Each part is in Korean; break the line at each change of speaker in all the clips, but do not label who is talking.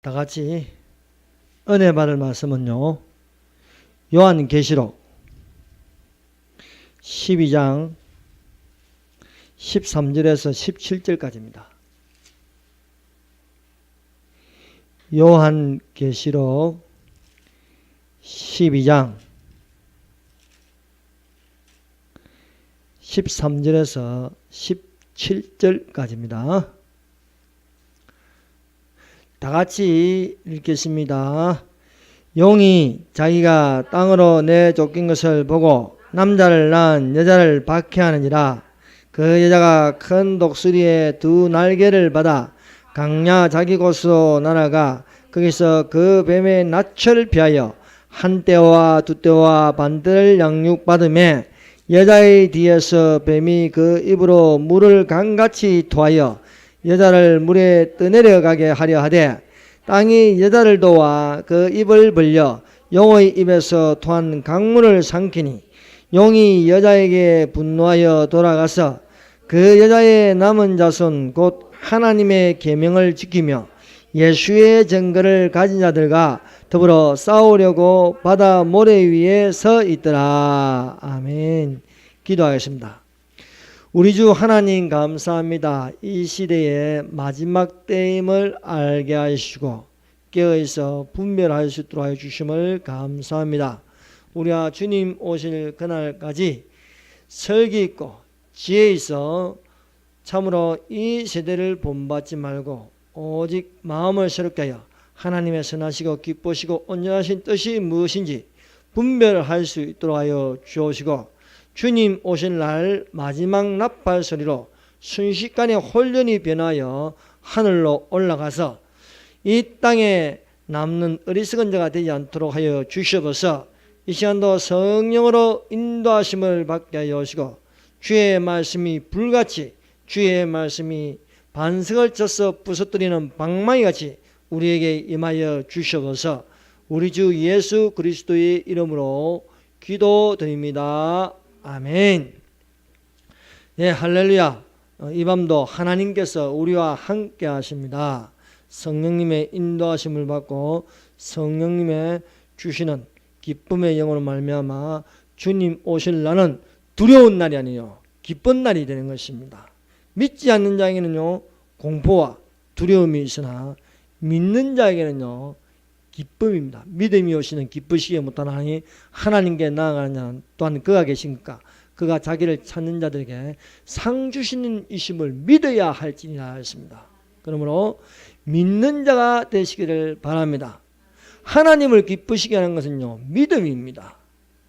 다 같이 은혜 받을 말씀은요, 요한계시록 12장 13절에서 17절까지입니다. 요한계시록 12장 13절에서 17절까지입니다. 다 같이 읽겠습니다. 용이 자기가 땅으로 내쫓긴 것을 보고 남자를 낳은 여자를 박해하느니라. 그 여자가 큰 독수리의 두 날개를 받아 강야 자기 곳으로 날아가 거기서 그 뱀의 낯을 피하여 한 떼와 두 떼와 반대를 양육받으며 여자의 뒤에서 뱀이 그 입으로 물을 강같이 토하여 여자를 물에 떠내려가게 하려 하되 땅이 여자를 도와 그 입을 벌려 용의 입에서 토한 강물을 삼키니 용이 여자에게 분노하여 돌아가서 그 여자의 남은 자손 곧 하나님의 계명을 지키며 예수의 증거를 가진 자들과 더불어 싸우려고 바다 모래 위에 서 있더라. 아멘. 기도하겠습니다. 우리 주 하나님 감사합니다. 이 시대의 마지막 때임을 알게 하시고 깨어있어 분별할 수 있도록 해주심을 감사합니다. 우리와 주님 오실 그날까지 설기 있고 지혜 있어 참으로 이 세대를 본받지 말고 오직 마음을 새롭게 하여 하나님의 선하시고 기쁘시고 온전하신 뜻이 무엇인지 분별할 수 있도록 하여 주옵시고 주님 오실 날 마지막 나팔 소리로 순식간에 혼련이 변하여 하늘로 올라가서 이 땅에 남는 어리석은 자가 되지 않도록 하여 주시옵소서. 이 시간도 성령으로 인도하심을 받게 하여 주시고 주의 말씀이 불같이 주의 말씀이 반석을 쳐서 부서뜨리는 방망이같이 우리에게 임하여 주시옵소서. 우리 주 예수 그리스도의 이름으로 기도드립니다. 아멘. 예, 할렐루야. 이 밤도 하나님께서 우리와 함께 하십니다. 성령님의 인도하심을 받고 성령님의 주시는 기쁨의 영으로 말미암아 주님 오실 날은 두려운 날이 아니요 기쁜 날이 되는 것입니다. 믿지 않는 자에게는요 공포와 두려움이 있으나 믿는 자에게는요 기쁨입니다. 믿음이 오시는 기쁘시게 못하나니 하나님께 나아가는 자는 또한 그가 계신가. 그가 자기를 찾는 자들에게 상 주시는 이심을 믿어야 할지니라 했습니다. 그러므로 믿는 자가 되시기를 바랍니다. 하나님을 기쁘시게 하는 것은요 믿음입니다.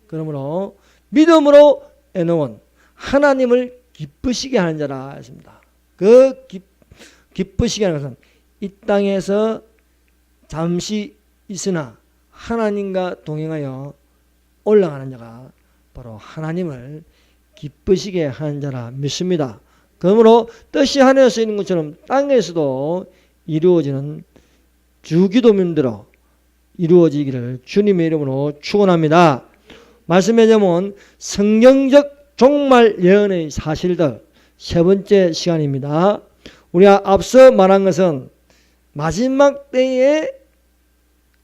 그러므로 믿음으로 에노원 하나님을 기쁘시게 하는 자라 했습니다. 그 기쁘시게 하는 것은 이 땅에서 잠시 있으나 하나님과 동행하여 올라가는 자가 바로 하나님을 기쁘시게 하는 자라 믿습니다. 그러므로 뜻이 하늘에서 있는 것처럼 땅에서도 이루어지는 주기도민대로 이루어지기를 주님의 이름으로 축원합니다. 말씀에 보면 성경적 종말 예언의 사실들 세 번째 시간입니다. 우리가 앞서 말한 것은 마지막 때에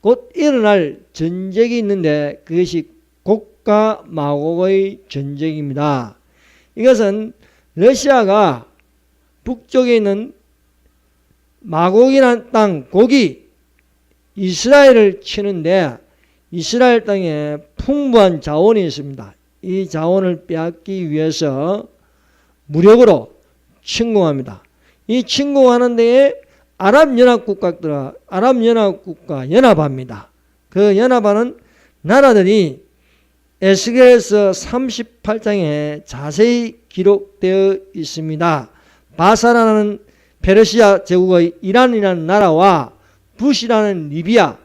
곧 일어날 전쟁이 있는데 그것이 곡과 마곡의 전쟁입니다. 이것은 러시아가 북쪽에 있는 마곡이라는 땅, 곡이 이스라엘을 치는데 이스라엘 땅에 풍부한 자원이 있습니다. 이 자원을 빼앗기 위해서 무력으로 침공합니다. 이 침공하는 데에 아랍연합국가 연합합니다. 그 연합하는 나라들이 에스겔서 38장에 자세히 기록되어 있습니다. 바사라는 페르시아 제국의 이란이라는 나라와 붓이라는 리비아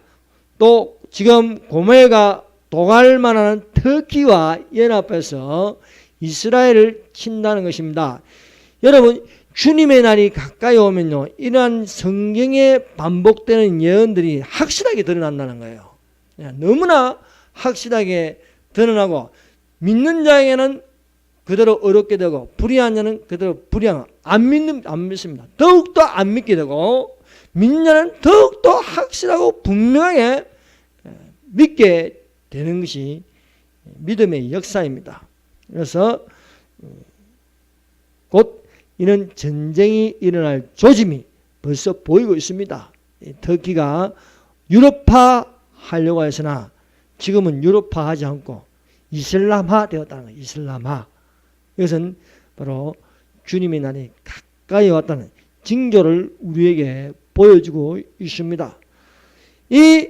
또 지금 고멜과 도갈만한 터키와 연합해서 이스라엘을 친다는 것입니다. 여러분 주님의 날이 가까이 오면요 이러한 성경에 반복되는 예언들이 확실하게 드러난다는 거예요. 너무나 확실하게 드러나고 믿는 자에게는 그대로 어렵게 되고 불의한 자는 그대로 불의한 안 믿습니다. 더욱더 안 믿게 되고 믿냐는 더욱더 확실하고 분명하게 믿게 되는 것이 믿음의 역사입니다. 그래서 곧 이는 전쟁이 일어날 조짐이 벌써 보이고 있습니다. 터키가 유럽화 하려고 했으나 지금은 유럽화하지 않고 이슬람화 되었다는 거예요. 이슬람화. 이것은 바로 주님의 날이 가까이 왔다는 징조를 우리에게 보여주고 있습니다. 이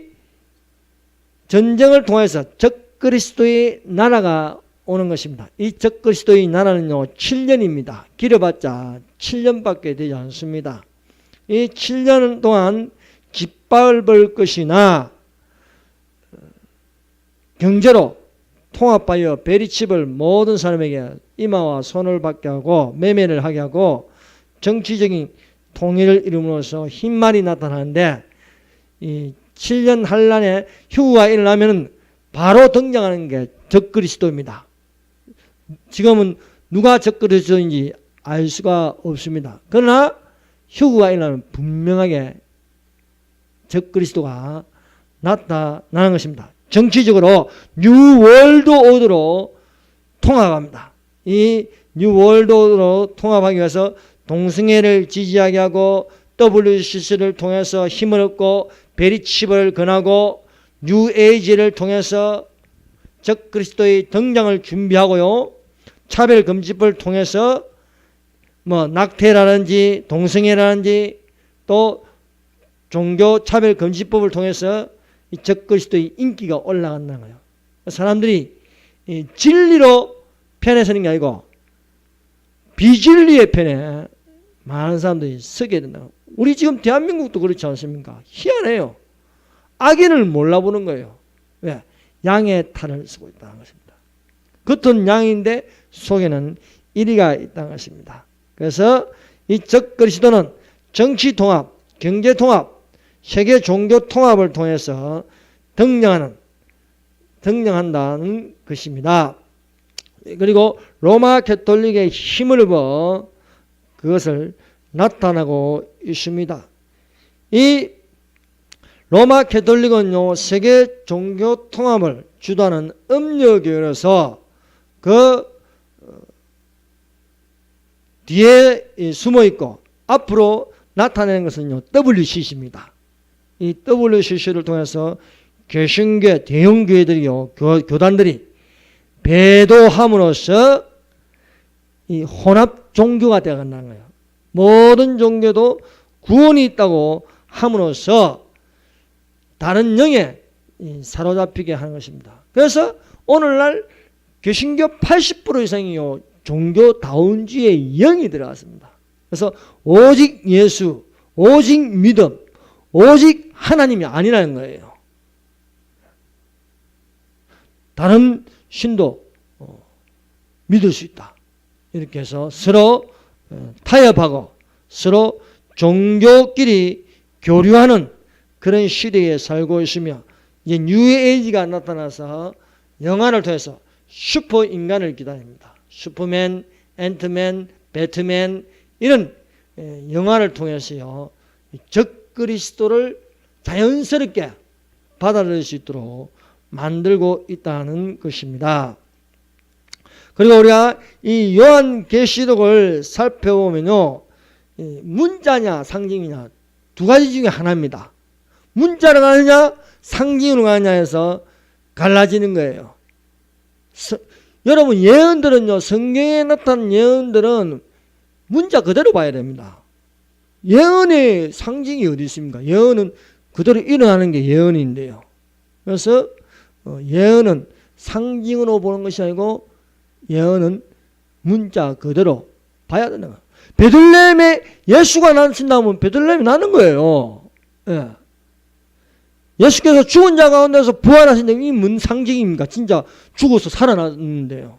전쟁을 통해서 적그리스도의 나라가 오는 것입니다. 이 적그리스도의 나라는요 7년입니다. 길어봤자 7년밖에 되지 않습니다. 이 7년 동안 짓밟을 것이나 경제로 통합하여 베리칩을 모든 사람에게 이마와 손을 받게 하고 매매를 하게 하고 정치적인 통일을 이룸으로써 흰말이 나타나는데 이 7년 환란에 휴후가 일어나면 바로 등장하는 게 적그리스도입니다. 지금은 누가 적그리스도인지 알 수가 없습니다. 그러나 휴후가 일어나면 분명하게 적그리스도가 나타나는 것입니다. 정치적으로 뉴월드 오더로 통합합니다. 이 뉴월드 오더로 통합하기 위해서 동성애를 지지하게 하고 WCC를 통해서 힘을 얻고 베리칩을 권하고 뉴에이지를 통해서 적그리스도의 등장을 준비하고요. 차별금지법을 통해서 낙태라든지 동성애라든지 또 종교차별금지법을 통해서 이 적그리스도의 인기가 올라간다는 거예요. 사람들이 이 진리로 편에 서는 게 아니고 비진리의 편에 많은 사람들이 서게 된다. 우리 지금 대한민국도 그렇지 않습니까? 희한해요. 악인을 몰라보는 거예요. 왜? 양의 탈을 쓰고 있다는 것입니다. 겉은 양인데 속에는 이리가 있다는 것입니다. 그래서 이 적그리스도는 정치 통합, 경제 통합, 세계 종교 통합을 통해서 등장한다는 것입니다. 그리고 로마 가톨릭의 힘을 입어 그것을 나타나고 있습니다. 이 로마 가톨릭은요 세계 종교 통합을 주도하는 음녀교회로서 그 뒤에 숨어 있고 앞으로 나타내는 것은요 WCC입니다. 이 WCC를 통해서 개신교 대형 교회들이요 교단들이 배도함으로써 이 혼합 종교가 되어간다는 거예요. 모든 종교도 구원이 있다고 함으로써 다른 영에 사로잡히게 하는 것입니다. 그래서 오늘날 개신교 80% 이상이요 종교다운주의의 영이 들어갔습니다. 그래서 오직 예수, 오직 믿음, 오직 하나님이 아니라는 거예요. 다른 신도 믿을 수 있다. 이렇게 해서 서로 타협하고 서로 종교끼리 교류하는 그런 시대에 살고 있으며 이제 뉴에이지가 나타나서 영화를 통해서 슈퍼 인간을 기다립니다. 슈퍼맨, 앤트맨, 배트맨 이런 영화를 통해서요 적그리스도를 자연스럽게 받아들일 수 있도록 만들고 있다는 것입니다. 그리고 우리가 이 요한계시록을 살펴보면요 문자냐 상징이냐 두 가지 중에 하나입니다. 문자로 가느냐 상징으로 가느냐 해서 갈라지는 거예요. 여러분 예언들은요 성경에 나타난 예언들은 문자 그대로 봐야 됩니다. 예언의 상징이 어디 있습니까? 예언은 그대로 일어나는 게 예언인데요. 그래서 예언은 상징으로 보는 것이 아니고 예언은 문자 그대로 봐야 되는 거예요. 베들레헴에 예수가 나신다면 베들레헴이 나는 거예요. 예. 예수께서 죽은 자 가운데서 부활하신다. 이게 뭔 상징입니까? 진짜 죽어서 살아났는데요.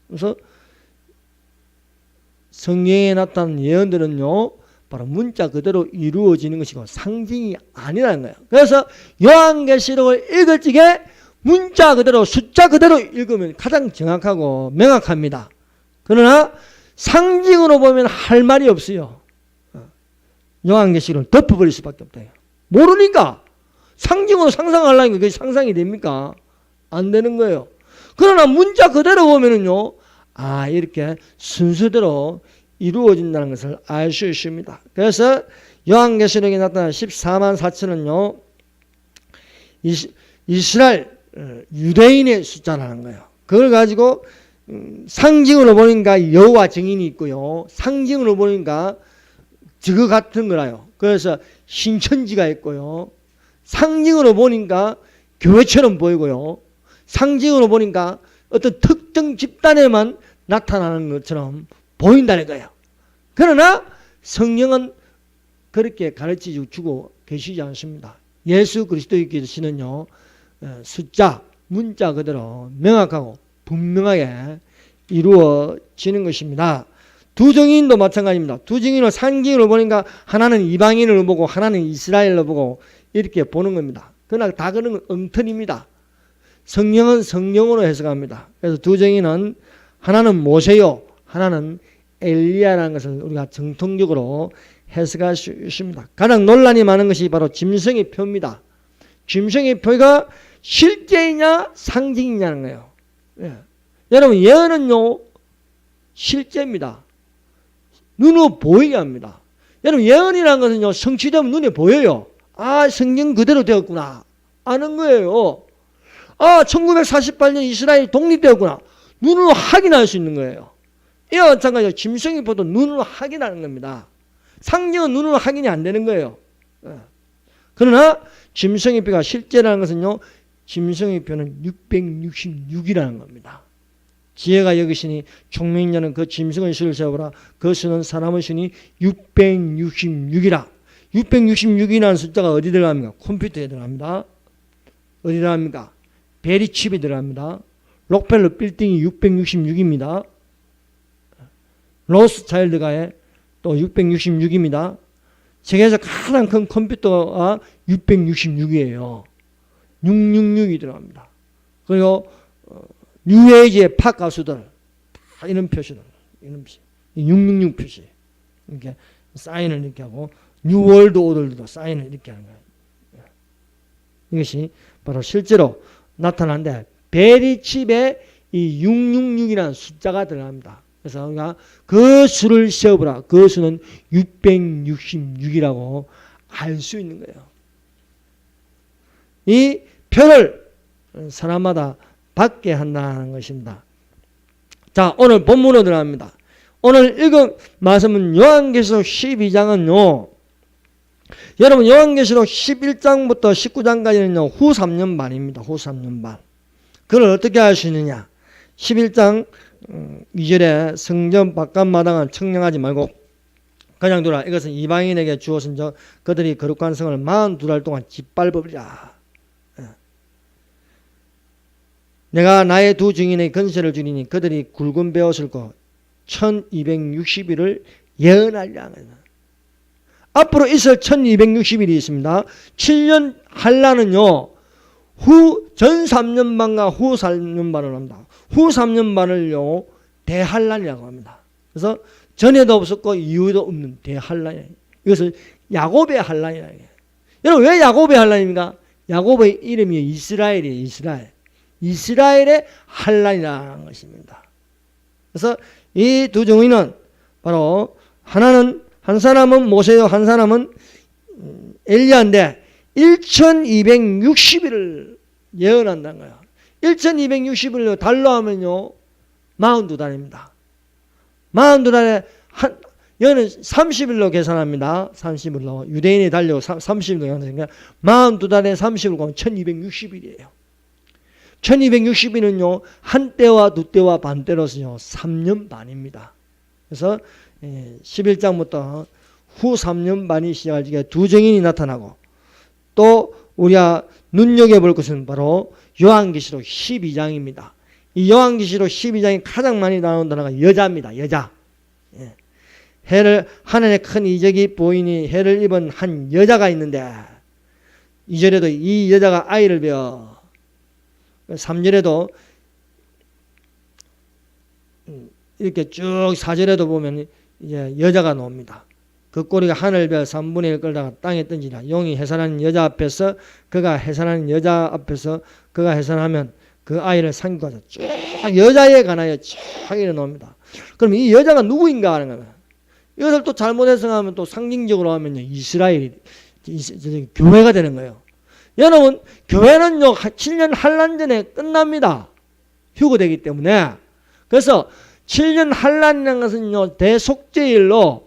그래서 성경에 나타난 예언들은요 바로 문자 그대로 이루어지는 것이고 상징이 아니라는 거예요. 그래서 요한계시록을 읽을 적에 문자 그대로 숫자 그대로 읽으면 가장 정확하고 명확합니다. 그러나 상징으로 보면 할 말이 없어요. 요한계시록을 덮어버릴 수밖에 없다. 모르니까 상징으로 상상하려니까 그게 상상이 됩니까? 안 되는 거예요. 그러나 문자 그대로 보면은요, 아, 이렇게 순서대로 이루어진다는 것을 알 수 있습니다. 그래서 요한계시록에 나타난 14만 4천은요, 이스라엘 유대인의 숫자라는 거예요. 그걸 가지고 상징으로 보니까 여호와 증인이 있고요, 상징으로 보니까 저거 같은 거라요. 그래서 신천지가 있고요, 상징으로 보니까 교회처럼 보이고요, 상징으로 보니까 어떤 특정 집단에만 나타나는 것처럼 보인다는 거예요. 그러나 성령은 그렇게 가르쳐 주고 계시지 않습니다. 예수 그리스도께서는요, 숫자, 문자 그대로 명확하고 분명하게 이루어지는 것입니다. 두 증인도 마찬가지입니다. 두 증인을 상징으로 보니까 하나는 이방인을 보고 하나는 이스라엘로 보고 이렇게 보는 겁니다. 그러나 다 그런 건 엉터리입니다. 성령은 성령으로 해석합니다. 그래서 두 증인은 하나는 모세요, 하나는 엘리야라는 것을 우리가 정통적으로 해석할 수 있습니다. 가장 논란이 많은 것이 바로 짐승의 표입니다. 짐승의 표가 실제이냐 상징이냐는 거예요. 예. 여러분, 예언은요, 실제입니다. 눈으로 보이게 합니다. 여러분, 예언이라는 것은요, 성취되면 눈에 보여요. 아, 성경 그대로 되었구나 아는 거예요. 아, 1948년 이스라엘이 독립되었구나, 눈으로 확인할 수 있는 거예요. 이와 마찬가지로 짐승의 표도 눈으로 확인하는 겁니다. 상징은 눈으로 확인이 안 되는 거예요. 그러나 짐승의 표가 실제라는 것은요, 짐승의 표는 666이라는 겁니다. 지혜가 여기시니 총명자는 그 짐승의 수를 세어보라. 그 수는 사람의 수니 666이라. 666이라는 숫자가 어디 들어갑니까? 컴퓨터에 들어갑니다. 어디 들어갑니까? 베리칩에 들어갑니다. 록펠러 빌딩이 666입니다. 로스차일드가에 또 666입니다. 세계에서 가장 큰 컴퓨터가 666이에요. 666이 들어갑니다. 그리고 뉴에이지의 팝 가수들 다 이런 표시들, 이런 표시, 666 표시 이렇게 사인을 이렇게 하고, 뉴월드 오더들도 사인을 이렇게 하는 거예요. 이것이 바로 실제로 나타나는데 베리칩에 이 666이라는 숫자가 들어갑니다. 그래서 우리가 그 수를 세어보라. 그 수는 666이라고 알 수 있는 거예요. 이 표를 사람마다 받게 한다는 것입니다. 자, 오늘 본문으로 들어갑니다. 오늘 읽은 말씀은 요한계시록 12장은요, 여러분 요한계시록 11장부터 19장까지는요 후 3년 반입니다. 후 3년 반. 그걸 어떻게 할 수 있느냐? 11장 2절에 성전 바깥마당을 청량하지 말고 그냥 두라. 이것은 이방인에게 주어진 적 그들이 거룩한 성을 42달 동안 짓밟으리라. 내가 나의 두 증인의 건세를 주리니 그들이 굵은 베옷을 입고 1260일을 예언하리라. 앞으로 있을 1260일이 있습니다. 7년 한란은요, 후 전 3년 반과 후 3년 반을 합니다. 후 3년 반을요, 대한란이라고 합니다. 그래서 전에도 없었고 이후에도 없는 대한란이에요. 이것을 야곱의 한란이라고 해요. 여러분, 왜 야곱의 한란입니까? 야곱의 이름이 이스라엘이에요. 이스라엘. 이스라엘의 한란이라는 것입니다. 그래서 이 두 증인은 바로 하나는, 한 사람은 모세요, 한 사람은 엘리야인데 1260일을 예언한다는 거예요. 1260일을 달로 하면요 42달입니다. 42달에 여는 30일로 계산합니다. 30일로 유대인이 달려고 30일로 계산하니까 42달에 30일 가면 1260일이에요. 1260일은요 한때와 두때와 반때로서요 3년 반입니다. 그래서 11장부터 후 3년 반이 시작할 적에 두 증인이 나타나고, 또 우리가 눈여겨볼 것은 바로 요한계시록 12장입니다. 이 요한계시록 12장이 가장 많이 나오는 단어가 여자입니다. 여자. 해를, 하늘에 큰 이적이 보이니 해를 입은 한 여자가 있는데, 2절에도 이 여자가 아이를 베어, 3절에도 이렇게 쭉 4절에도 보면 이제 여자가 나옵니다. 그 꼬리가 하늘별 3분의 1 끌다가 땅에 던지라. 용이 해산하는 여자 앞에서 그가 해산하면 그 아이를 상기하자. 쭉 여자에 관하여 쭉 일어납니다. 그럼 이 여자가 누구인가 하는 거예요. 이것을 또 잘못 해석하면 또 상징적으로 하면요, 이스라엘이 교회가 되는 거예요. 여러분, 교회는요 7년 환란 전에 끝납니다. 휴거되기 때문에. 그래서 7년 환란이라는 것은요 대속죄일로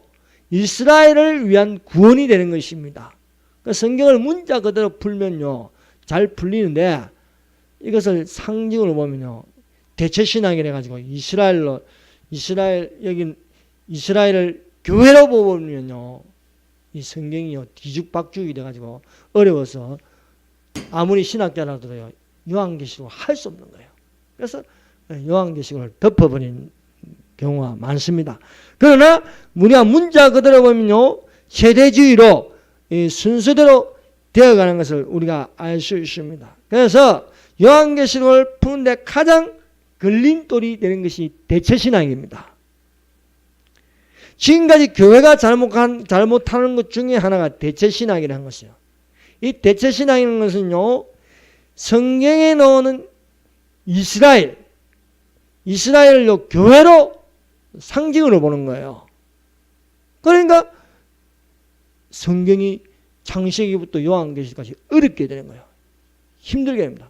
이스라엘을 위한 구원이 되는 것입니다. 그 성경을 문자 그대로 풀면요 잘 풀리는데, 이것을 상징으로 보면요 대체신앙이라 가지고 이스라엘을 교회로 보면요 이 성경이요 뒤죽박죽이 돼 가지고 어려워서 아무리 신학자라도요 요한계시록을 할 수 없는 거예요. 그래서 요한계시록을 덮어버린 경우가 많습니다. 그러나 우리가 문자 그대로 보면요 세대주의로 순서대로 되어가는 것을 우리가 알 수 있습니다. 그래서 요한계시록을 푸는데 가장 걸림돌이 되는 것이 대체신앙입니다. 지금까지 교회가 잘못하는 것 중에 하나가 대체신앙이라는 것이에요. 이 대체신앙이라는 것은요 성경에 나오는 이스라엘을 교회로 상징으로 보는 거예요. 그러니까 성경이 창세기부터 요한계시록까지 어렵게 되는 거예요. 힘들게 됩니다.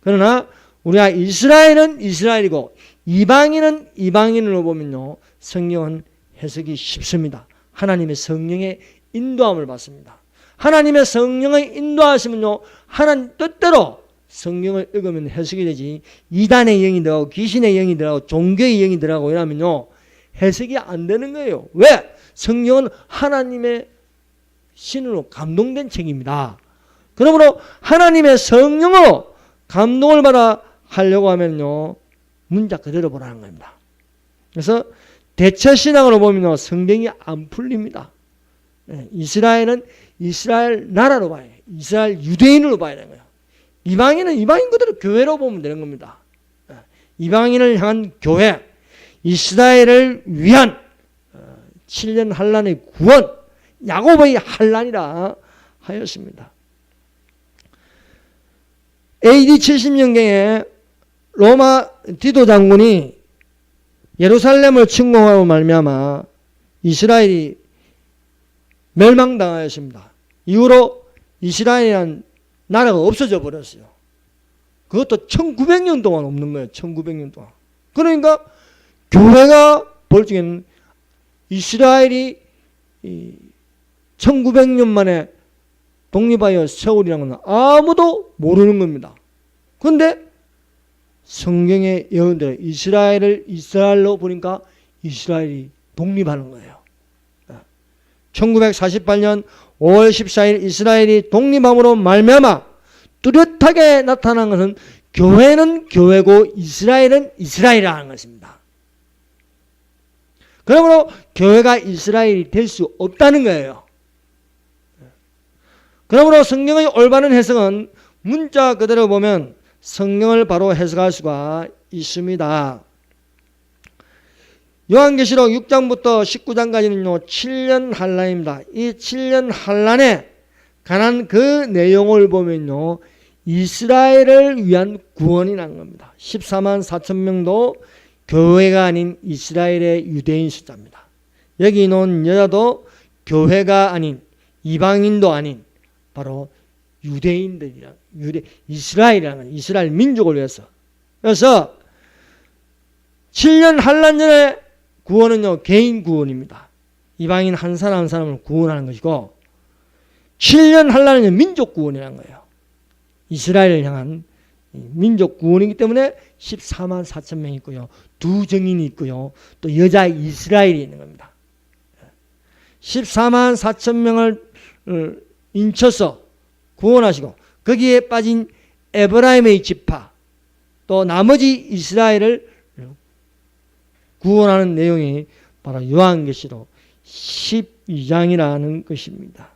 그러나 우리가 이스라엘은 이스라엘이고 이방인은 이방인으로 보면요 성경은 해석이 쉽습니다. 하나님의 성령의 인도함을 받습니다. 하나님의 성령의 인도하시면요 하나님 뜻대로 성경을 읽으면 해석이 되지, 이단의 영이 들어가고 귀신의 영이 들어가고 종교의 영이 들어가고 이러면요 해석이 안 되는 거예요. 왜? 성경은 하나님의 신으로 감동된 책입니다. 그러므로 하나님의 성령으로 감동을 받아 하려고 하면요 문자 그대로 보라는 겁니다. 그래서 대체신앙으로 보면요 성경이 안 풀립니다. 이스라엘은 이스라엘 나라로 봐야 해요. 이스라엘 유대인으로 봐야 되는 거예요. 이방인은 이방인 그대로 교회로 보면 되는 겁니다. 이방인을 향한 교회, 이스라엘을 위한 7년 환란의 구원, 야곱의 환란이라 하였습니다. AD 70년경에 로마 디도 장군이 예루살렘을 침공하고 말미암아 이스라엘이 멸망당하였습니다. 이후로 이스라엘이라는 나라가 없어져 버렸어요. 그것도 1900년 동안 없는 거예요. 1900년 동안. 그러니까 교회가 볼 적에는 이스라엘이 1900년 만에 독립하여 세월이라는 건 아무도 모르는 겁니다. 그런데 성경의 예언대로 이스라엘을 이스라엘로 보니까 이스라엘이 독립하는 거예요. 1948년 5월 14일 이스라엘이 독립함으로 말미암아 뚜렷하게 나타난 것은 교회는 교회고 이스라엘은 이스라엘이라는 것입니다. 그러므로 교회가 이스라엘이 될 수 없다는 거예요. 그러므로 성경의 올바른 해석은 문자 그대로 보면 성경을 바로 해석할 수가 있습니다. 요한계시록 6장부터 19장까지는요 7년 환란입니다. 이 7년 환란에 관한 그 내용을 보면요 이스라엘을 위한 구원이 난 겁니다. 14만 4천 명도 교회가 아닌 이스라엘의 유대인 숫자입니다. 여기 놓은 여자도 교회가 아닌 이방인도 아닌 바로 유대인들이란 이스라엘이라는 이스라엘 민족을 위해서. 그래서 7년 환란 전에 구원은요 개인 구원입니다. 이방인 한 사람 한 사람을 구원하는 것이고 7년 환란은 민족 구원이라는 거예요. 이스라엘을 향한 민족 구원이기 때문에 14만 4천 명이 있고요. 두 정인이 있고요. 또 여자 이스라엘이 있는 겁니다. 14만 4천 명을 인쳐서 구원하시고 거기에 빠진 에브라임의 지파 또 나머지 이스라엘을 구원하는 내용이 바로 요한계시록 12장이라는 것입니다.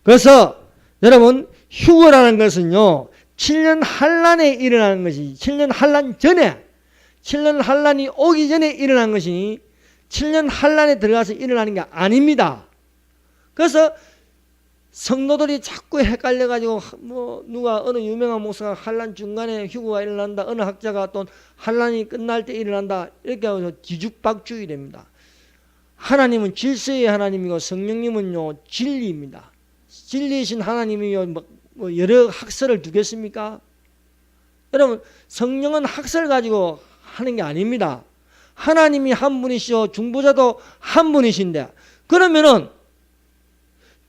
그래서 여러분 휴거라는 것은요 7년 환란에 일어나는 것이 7년 환란 전에 7년 환란이 오기 전에 일어난 것이 7년 환란에 들어가서 일어나는 게 아닙니다. 그래서 성도들이 자꾸 헷갈려가지고 뭐 누가 어느 유명한 목사가 환란 중간에 휴거가 일어난다, 어느 학자가 또 환란이 끝날 때 일어난다, 이렇게 하면서 뒤죽박죽이 됩니다. 하나님은 질서의 하나님이고 성령님은요 진리입니다. 진리이신 하나님이요 뭐 여러 학설을 두겠습니까? 여러분, 성령은 학설 가지고 하는 게 아닙니다. 하나님이 한 분이시오, 중보자도 한 분이신데, 그러면은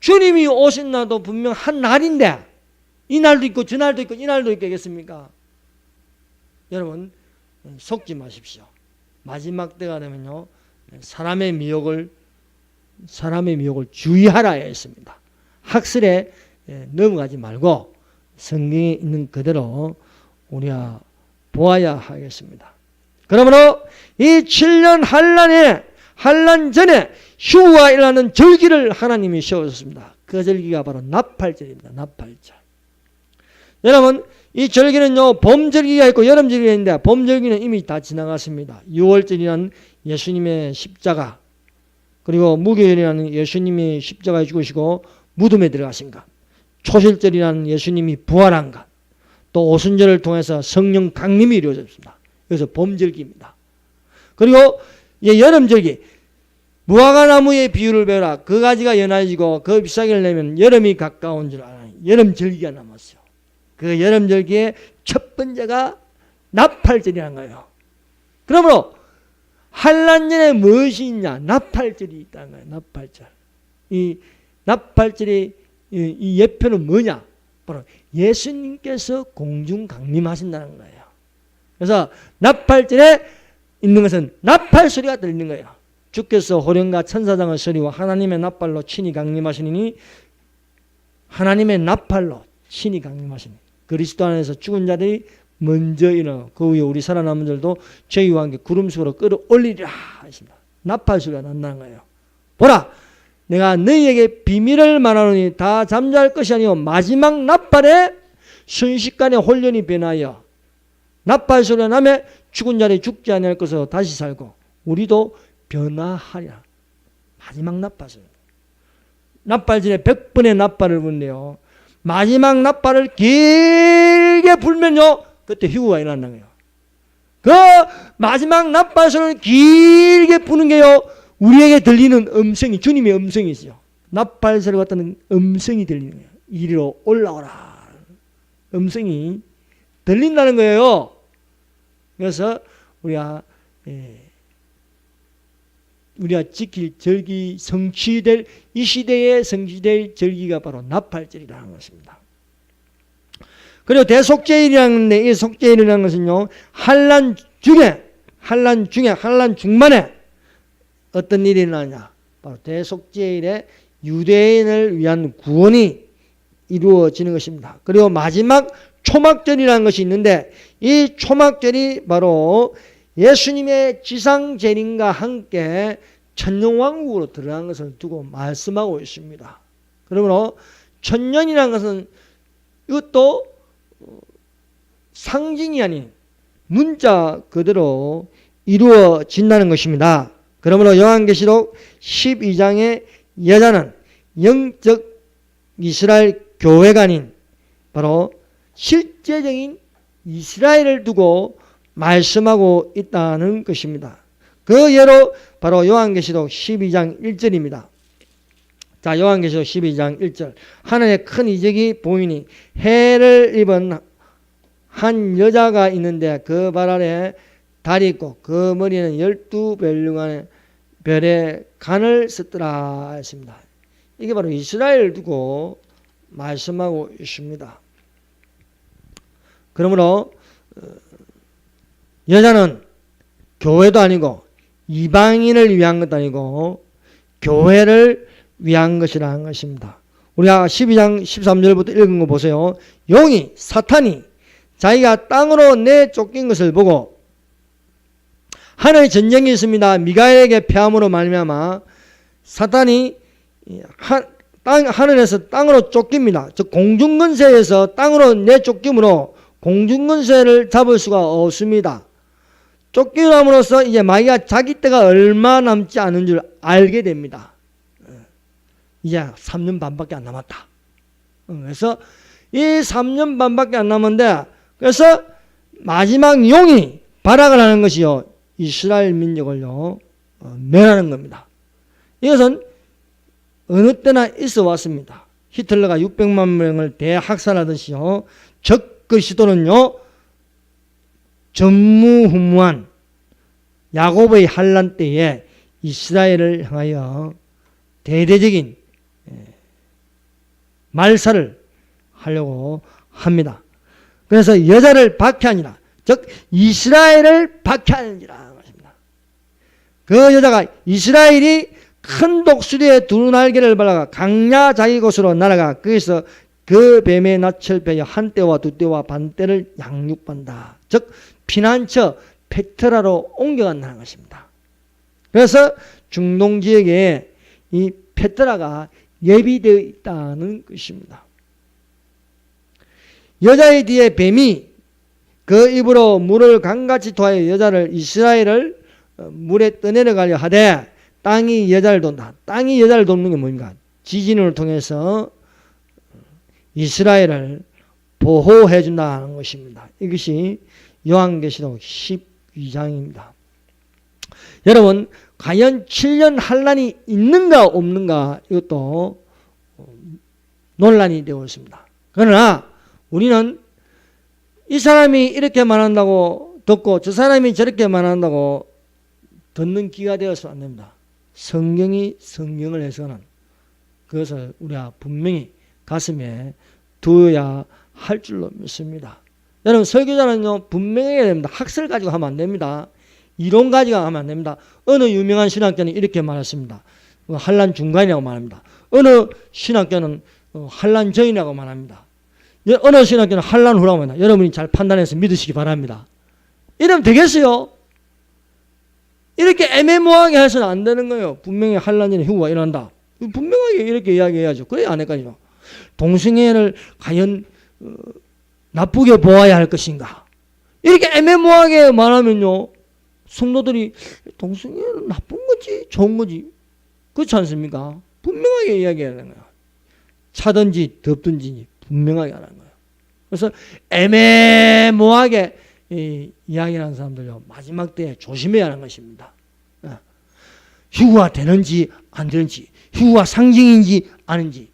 주님이 오신 날도 분명 한 날인데, 이 날도 있고 저 날도 있고 이 날도 있겠습니까? 여러분, 속지 마십시오. 마지막 때가 되면요 사람의 미혹을 주의하라 했습니다. 학설에 넘어가지 말고 성경에 있는 그대로 우리가 보아야 하겠습니다. 그러므로 이 7년 환란 전에 휴가 일어나는 절기를 하나님이 세우셨습니다. 그 절기가 바로 나팔절입니다. 나팔절. 여러분, 이 절기는요 봄절기가 있고 여름절기가 있는데, 봄절기는 이미 다 지나갔습니다. 6월절이라는 예수님의 십자가, 그리고 무교절이라는 예수님이 십자가에 죽으시고 무덤에 들어가신 것, 초실절이라는 예수님이 부활한 것, 또 오순절을 통해서 성령 강림이 이루어졌습니다. 그래서 봄절기입니다. 그리고 여름절기, 무화과나무의 비유를 배우라. 그 가지가 연해지고 그 잎사귀를 내면 여름이 가까운 줄 알아요. 여름절기가 남았어요. 그 여름절기의 첫 번째가 나팔절이라는 거예요. 그러므로 환란전에 무엇이 있냐? 나팔절이 있다는 거예요. 나팔절. 이 나팔절이 이 예표는 뭐냐? 바로 예수님께서 공중 강림하신다는 거예요. 그래서 나팔절에 있는 것은 나팔 소리가 들리는 거예요. 주께서 호령과 천사장의 소리와 하나님의 나팔로 친히 강림하시니, 하나님의 나팔로 친히 강림하시니, 그리스도 안에서 죽은 자들이 먼저 일어나고 그 후에 우리 살아남은 자들도 저희와 함께 구름 속으로 끌어올리리라 하십니다. 나팔 소리가 난다는 거예요. 보라, 내가 너희에게 비밀을 말하노니 다 잠잘 것이 아니요 마지막 나팔에 순식간에 혼련이 변하여 나팔 소리가 나면 죽은 자들이 죽지 아니할 것으로 다시 살고 우리도 변화하리라. 마지막 나팔 소리. 나팔전에 100번의 나팔을 부는데요, 마지막 나팔을 길게 불면요 그때 휴거가 일어난다는 거예요. 그 마지막 나팔 소리를 길게 부는 게요 우리에게 들리는 음성이 주님의 음성이죠. 나팔 소리 같은 음성이 들리는 거예요. 이리로 올라오라 음성이 들린다는 거예요. 그래서 우리가 지킬 절기, 성취될 이 시대에 성취될 절기가 바로 나팔절이라는 것입니다. 그리고 대속죄일이라는 이 속죄일이라는 것은요 환란 중만에 어떤 일이 일어나냐? 바로 대속죄일에 유대인을 위한 구원이 이루어지는 것입니다. 그리고 마지막 초막절이라는 것이 있는데, 이 초막절이 바로 예수님의 지상재림과 함께 천년왕국으로 들어간 것을 두고 말씀하고 있습니다. 그러므로 천년이라는 것은 이것도 상징이 아닌 문자 그대로 이루어진다는 것입니다. 그러므로 요한계시록 12장의 여자는 영적 이스라엘 교회가 아닌 바로 실제적인 이스라엘을 두고 말씀하고 있다는 것입니다. 그 예로 바로 요한계시록 12장 1절입니다. 자, 요한계시록 12장 1절. 하늘에 큰 이적이 보이니 해를 입은 한 여자가 있는데 그 발 아래 달이 있고 그 머리는 12별의 별에 간을 썼더라 했습니다. 이게 바로 이스라엘을 두고 말씀하고 있습니다. 그러므로 여자는 교회도 아니고 이방인을 위한 것도 아니고 교회를 위한 것이라는 것입니다. 우리가 12장 13절부터 읽은 거 보세요. 용이 사탄이 자기가 땅으로 내쫓긴 것을 보고, 하늘에 전쟁이 있습니다. 미가엘에게 패함으로 말미암아 사탄이 하늘에서 땅으로 쫓깁니다. 즉 공중근세에서 땅으로 내쫓김으로 공중근세를 잡을 수가 없습니다. 쫓겨남으로써 이제 마귀가 자기 때가 얼마 남지 않은 줄 알게 됩니다. 이제 3년 반밖에 안 남았다. 그래서 이 3년 반밖에 안 남았는데, 그래서 마지막 용이 발악을 하는 것이요, 이스라엘 민족을요 멸하는 겁니다. 이것은 어느 때나 있어 왔습니다. 히틀러가 600만 명을 대학살하듯이요, 적그 시도는요 전무후무한 야곱의 환란 때에 이스라엘을 향하여 대대적인 말살을 하려고 합니다. 그래서 여자를 박해하니라, 즉 이스라엘을 박해하는지라 것입니다. 그 여자가, 이스라엘이 큰 독수리의 두 날개를 발라가 강야 자기 곳으로 날아가 거기서 그 뱀의 낯을 베어 한 떼와 두 떼와 반 떼를 양육한다. 즉 피난처 페트라로 옮겨간다는 것입니다. 그래서 중동 지역에 이 페트라가 예비되어 있다는 것입니다. 여자의 뒤에 뱀이 그 입으로 물을 강같이 토하여 여자를, 이스라엘을 물에 떠내려가려 하되 땅이 여자를 돈다. 땅이 여자를 돕는 게 뭡니까? 지진을 통해서 이스라엘을 보호해 준다는 것입니다. 이것이 요한계시록 12장입니다. 여러분, 과연 7년 환란이 있는가 없는가, 이것도 논란이 되고 있습니다. 그러나 우리는 이 사람이 이렇게 말한다고 듣고 저 사람이 저렇게 말한다고 듣는 기가 되어서는 안 됩니다. 성경이 성경을 해서는 그것을 우리가 분명히 가슴에 두어야 할 줄로 믿습니다. 여러분, 설교자는요 분명해야 됩니다. 학설 가지고 하면 안 됩니다. 이론 가지고 하면 안 됩니다. 어느 유명한 신학자는 이렇게 말했습니다. 환란 중간이라고 말합니다. 어느 신학자는 환란 전이라고 말합니다. 어느 신학자는 환란 후라고 말합니다. 여러분이 잘 판단해서 믿으시기 바랍니다. 이러면 되겠어요? 이렇게 애매모호하게 해서는 안 되는 거예요. 분명히 환란 전에 휴거가 일어난다. 분명하게 이렇게 이야기해야죠. 그래야 안 할까요? 동성애를 과연 나쁘게 보아야 할 것인가? 이렇게 애매모호하게 말하면요, 성도들이 동성애는 나쁜 거지 좋은 거지, 그렇지 않습니까? 분명하게 이야기해야 하는 거예요. 차든지 덥든지 분명하게 하는 거예요. 그래서 애매모호하게 이야기하는 사람들요, 마지막 때에 조심해야 하는 것입니다. 휴가 되는지 안 되는지, 휴가 상징인지 아닌지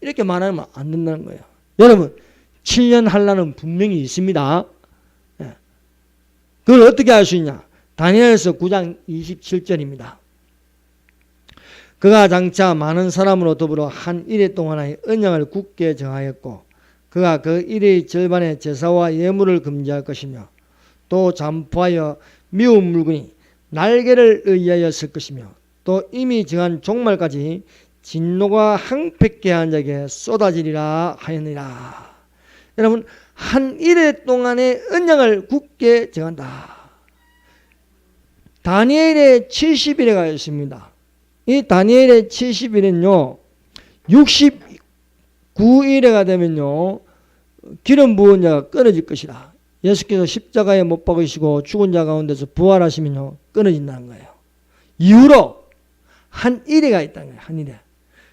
이렇게 말하면 안 된다는 거예요. 여러분, 7년 환란은 분명히 있습니다. 그걸 어떻게 알 수 있냐? 다니엘서 9장 27절입니다. 그가 장차 많은 사람으로 더불어 한 일해 동안의 언약을 굳게 정하였고 그가 그 일의 절반의 제사와 예물을 금지할 것이며 또 잠포하여 미운 물건이 날개를 의하여 쓸 것이며 또 이미 정한 종말까지 진노가 항백케 한 자에게 쏟아지리라 하였느니라. 여러분, 한 일해 동안의 언약을 굳게 정한다. 다니엘의 70일에가 있습니다. 이 다니엘의 70일은요 69일에가 되면요 기름 부은 자가 끊어질 것이라. 예수께서 십자가에 못 박으시고 죽은 자 가운데서 부활하시면요 끊어진다는 거예요. 이후로 한 일회가 있다는 거예요. 한 일회.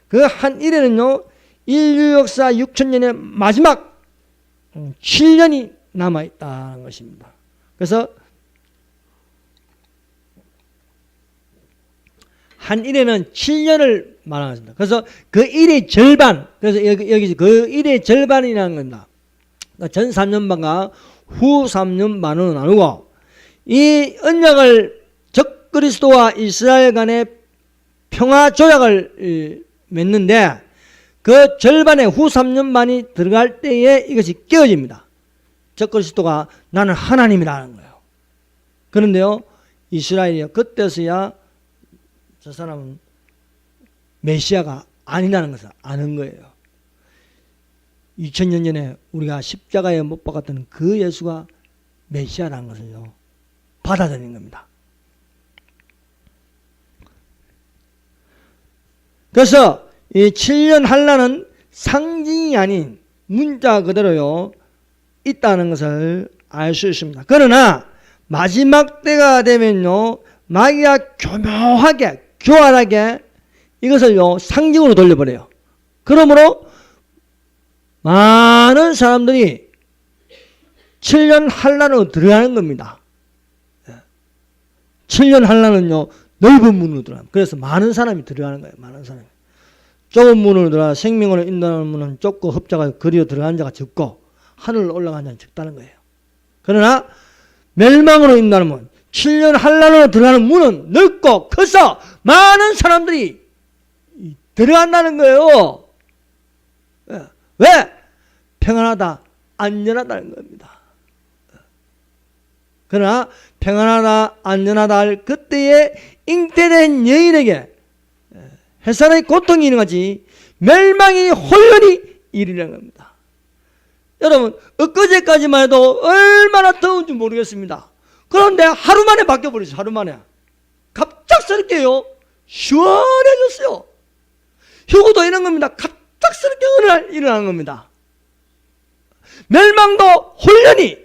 그 한 일회는요 인류 역사 6,000년의 마지막 7년이 남아있다는 것입니다. 그래서 한 일회는 7년을 말하는 것입니다. 그래서 그 일의 절반, 그래서 여기 그 일의 절반이라는 겁니다. 그러니까 전 3년 반과 후 3년 반으로 나누고 이 언약을 적 그리스도와 이스라엘 간의 평화 조약을 맺는데 그 절반의 후 3년 반이 들어갈 때에 이것이 깨어집니다. 적 그리스도가 나는 하나님이라는 거예요. 그런데요 이스라엘이요 그때서야 저 사람은 메시아가 아니라는 것을 아는 거예요. 2000년 전에 우리가 십자가에 못 박았던 그 예수가 메시아라는 것을요 받아들인 겁니다. 그래서 이 7년 환란은 상징이 아닌 문자 그대로요 있다는 것을 알 수 있습니다. 그러나 마지막 때가 되면요, 마귀가 교묘하게, 교활하게 이것을요, 상징으로 돌려버려요. 그러므로 많은 사람들이 7년 환란으로 들어가는 겁니다. 7년 환란은요, 넓은 문으로 들어갑니다. 그래서 많은 사람이 들어가는 거예요. 많은 사람이. 좁은 문으로 들어가 생명으로 인도하는 문은 좁고 흡자가 그리어 들어간 자가 적고 하늘로 올라간 자는 적다는 거예요. 그러나 멸망으로 인도하는 문, 7년 환란으로 들어가는 문은 넓고 커서 많은 사람들이 들어간다는 거예요. 왜? 평안하다, 안전하다는 겁니다. 그러나 평안하다, 안전하다 할 그때에 잉태된 여인에게 해산의 고통이 일어나지 멸망이 혼련이 이르는 겁니다. 여러분, 엊그제까지만 해도 얼마나 더운지 모르겠습니다. 그런데 하루 만에 바뀌어버렸어요. 하루 만에. 갑작스럽게요. 시원해졌어요. 휴구도 이런 겁니다. 갑작스럽게 일어나는 겁니다. 멸망도 혼련이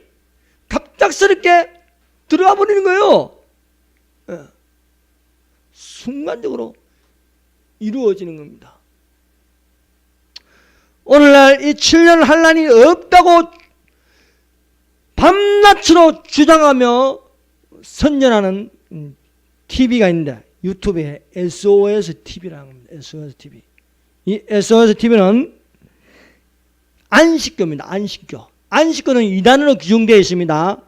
갑작스럽게 들어와 버리는 거예요. 순간적으로 이루어지는 겁니다. 오늘날 이 7년 환란이 없다고 밤낮으로 주장하며 선전하는 TV가 있는데, 유튜브에 SOS TV라는 겁니다. SOS TV. 이 SOS TV는 안식교입니다. 안식교. 안식교는 이단으로 규정되어 있습니다.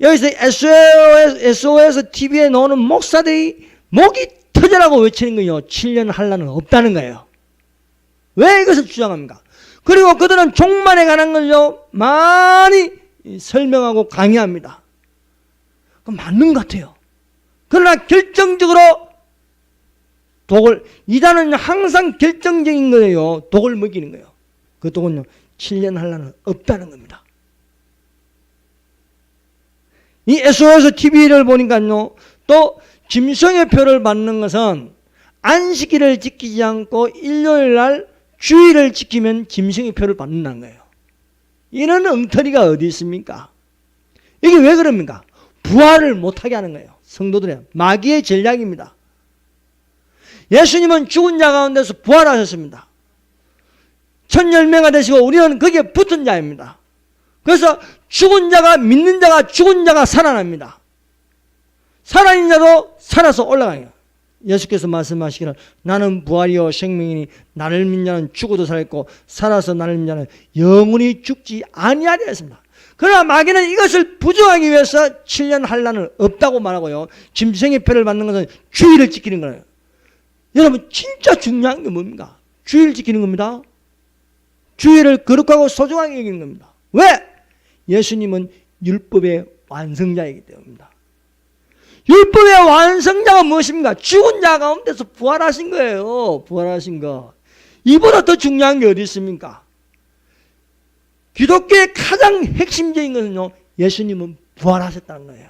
여기서 SOS TV에 나오는 목사들이 목이 터져라고 외치는 거예요. 7년 환란은 없다는 거예요. 왜 이것을 주장합니까? 그리고 그들은 종말에 관한 걸요 많이 설명하고 강의합니다. 그건 맞는 것 같아요. 그러나 결정적으로 이단은 항상 결정적인 거예요. 독을 먹이는 거예요. 그 독은요 7년 환란은 없다는 겁니다. 이 SOS TV를 보니까요, 또 짐승의 표를 받는 것은 안식일을 지키지 않고 일요일 날 주일을 지키면 짐승의 표를 받는다는 거예요. 이런 엉터리가 어디 있습니까? 이게 왜 그럽니까? 부활을 못하게 하는 거예요. 성도들의 마귀의 전략입니다. 예수님은 죽은 자 가운데서 부활하셨습니다. 첫 열매가 되시고 우리는 거기에 붙은 자입니다. 그래서 죽은 자가, 믿는 자가, 죽은 자가 살아납니다. 살아있는 자도 살아서 올라가요. 예수께서 말씀하시기를 나는 부활이요 생명이니 나를 믿는 자는 죽어도 살겠고 살아서 나를 믿는 자는 영원히 죽지 아니하리라 했습니다. 그러나 마귀는 이것을 부정하기 위해서 7년 환란은 없다고 말하고요, 짐승의 표를 받는 것은 주의를 지키는 거예요. 여러분, 진짜 중요한 게 뭡니까? 주의를 지키는 겁니다. 주의를 거룩하고 소중하게 여기는 겁니다. 왜? 예수님은 율법의 완성자이기 때문입니다. 율법의 완성자가 무엇입니까? 죽은 자 가운데서 부활하신 거예요. 부활하신 거. 이보다 더 중요한 게 어디 있습니까? 기독교의 가장 핵심적인 것은요, 예수님은 부활하셨다는 거예요.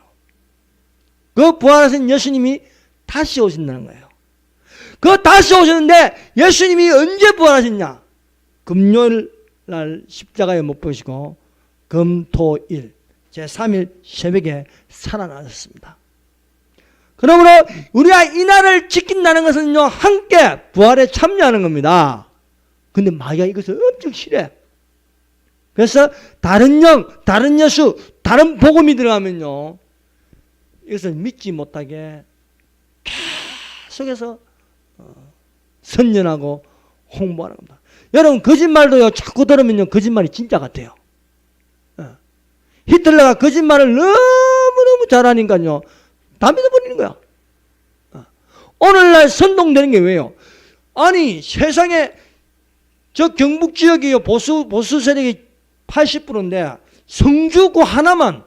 그 부활하신 예수님이 다시 오신다는 거예요. 그 다시 오셨는데 예수님이 언제 부활하셨냐? 금요일 날 십자가에 못 보시고 금토일 제3일 새벽에 살아나셨습니다. 그러므로 우리가 이 날을 지킨다는 것은요, 함께 부활에 참여하는 겁니다. 근데 마귀가 이것을 엄청 싫어해. 그래서 다른 영, 다른 예수, 다른 복음이 들어가면요, 이것을 믿지 못하게 계속해서 선전하고 홍보하는 겁니다. 여러분, 거짓말도요, 자꾸 들으면요, 거짓말이 진짜 같아요. 히틀러가 거짓말을 너무너무 잘하니까요, 다 믿어버리는 거야. 오늘날 선동되는 게 왜요? 아니, 세상에 저 경북 지역이요, 보수 세력이 80%인데 성주 하나만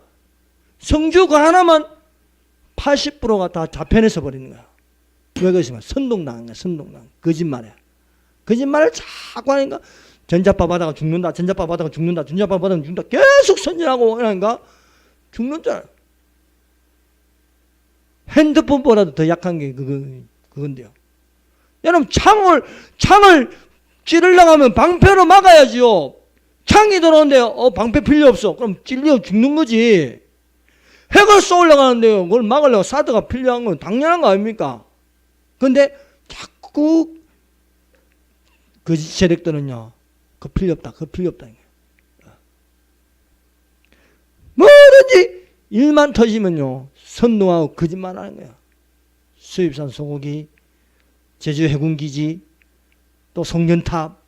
80%가 다 좌편에서 버리는 거야. 왜 그러시면 선동당한 거야. 선동당. 거짓말이야. 거짓말을 자꾸 하니까 전자파 받아가 죽는다. 전자파 받아가 죽는다. 전자파 받아가 죽는다. 계속 선전하고 그러니까 죽는 줄 알아요. 핸드폰보다도 더 약한 게 그건데요. 여러분, 창을 찌르려고 하면 방패로 막아야지요. 창이 들어오는데 방패 필요 없어. 그럼 찔려 죽는 거지. 핵을 쏘려고 그걸 막으려고 사드가 필요한 건 당연한 거 아닙니까? 그런데 자꾸 거짓 세력들은요, 그 필요 없다. 뭐든지 일만 터지면요, 선동하고 거짓말 하는 거예요. 수입산 소고기, 제주 해군기지, 또 송전탑,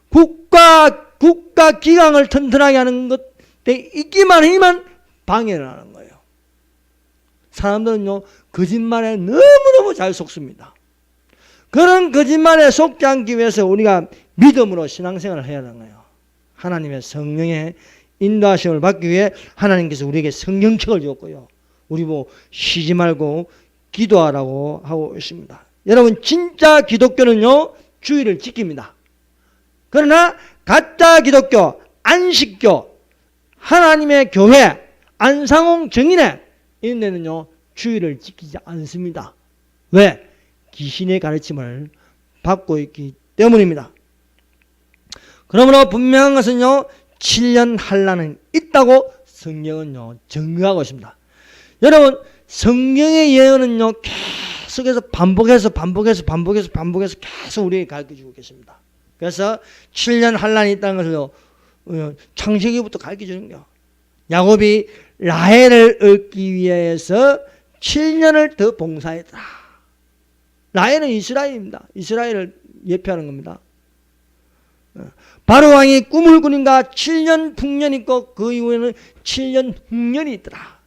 국가 기강을 튼튼하게 하는 것에 있기만 하면 방해를 하는 거예요. 사람들은요, 거짓말에 너무너무 잘 속습니다. 그런 거짓말에 속지 않기 위해서 우리가 믿음으로 신앙생활을 해야 하는 거예요. 하나님의 성령의 인도하심을 받기 위해 하나님께서 우리에게 성령책을 주었고요. 우리 뭐 쉬지 말고 기도하라고 하고 있습니다. 여러분, 진짜 기독교는요, 주의를 지킵니다. 그러나 가짜 기독교, 안식교, 하나님의 교회, 안상홍 정인회 이런 데는요, 주의를 지키지 않습니다. 왜? 귀신의 가르침을 받고 있기 때문입니다. 그러므로 분명한 것은요, 7년 환난은 있다고 성경은요, 증거하고 있습니다. 여러분, 성경의 예언은요, 계속해서 반복해서 계속 우리에게 가르쳐주고 계십니다. 그래서 7년 환난이 있다는 것을요, 창세기부터 가르쳐주는 거예요. 야곱이 라헬을 얻기 위해서 7년을 더 봉사했더라. 라헬은 이스라엘입니다. 이스라엘을 예표하는 겁니다. 바로 왕이 꿈을 꾸는가 7년 풍년이 있고 그 이후에는 7년 흉년이 있더라.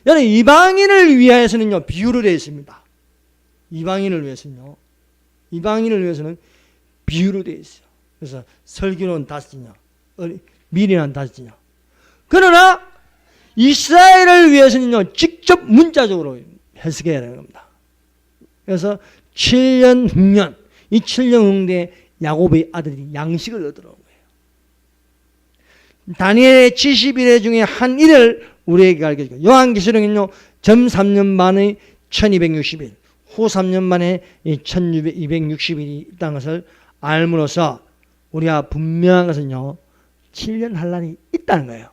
여러분, 이방인을 위해서는요, 비유로 되어 있습니다. 이방인을 위해서는 비유로 되어 있어요. 그래서 설교는 5지냐, 미리는 5지냐. 그러나 이스라엘을 위해서는요, 직접 문자적으로 해석해야 하는 겁니다. 그래서 7년 흉년, 이 7년 흉년에 야곱의 아들이 양식을 얻으러 거예요. 다니엘의 70일 중에 한 일을 우리에게 가르쳐주고, 요한계시록은요, 전 3년 만에 1260일, 후 3년 만에 1260일이 있다는 것을 알므로써 우리가 분명한 것은요, 7년 환난이 있다는 거예요.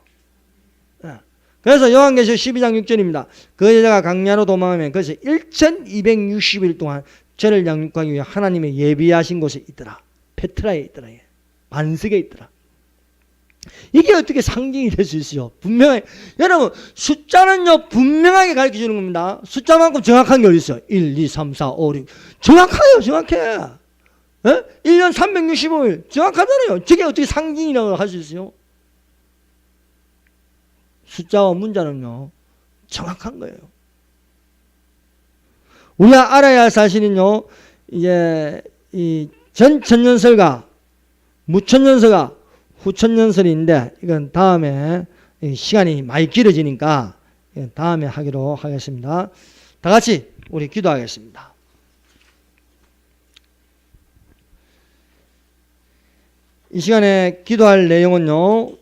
그래서 요한계시록 12장 6절입니다. 그 여자가 강야로 도망하면 그래서 1260일 동안 저를 양육하기 위해 하나님의 예비하신 곳에 있더라. 페트라에 있더라. 반석에 있더라. 이게 어떻게 상징이 될 수 있어요? 분명히. 여러분, 숫자는요, 분명하게 가르쳐 주는 겁니다. 숫자만큼 정확한 게 어디 있어요? 1, 2, 3, 4, 5, 6. 정확해. 1년 365일. 정확하잖아요. 저게 어떻게 상징이라고 할 수 있어요? 숫자와 문자는요, 정확한 거예요. 우리가 알아야 할 사실은요, 이제 이 전천년설과 무천년설과 후천년설인데, 이건 다음에 시간이 많이 길어지니까 다음에 하기로 하겠습니다. 다 같이 우리 기도하겠습니다. 이 시간에 기도할 내용은요,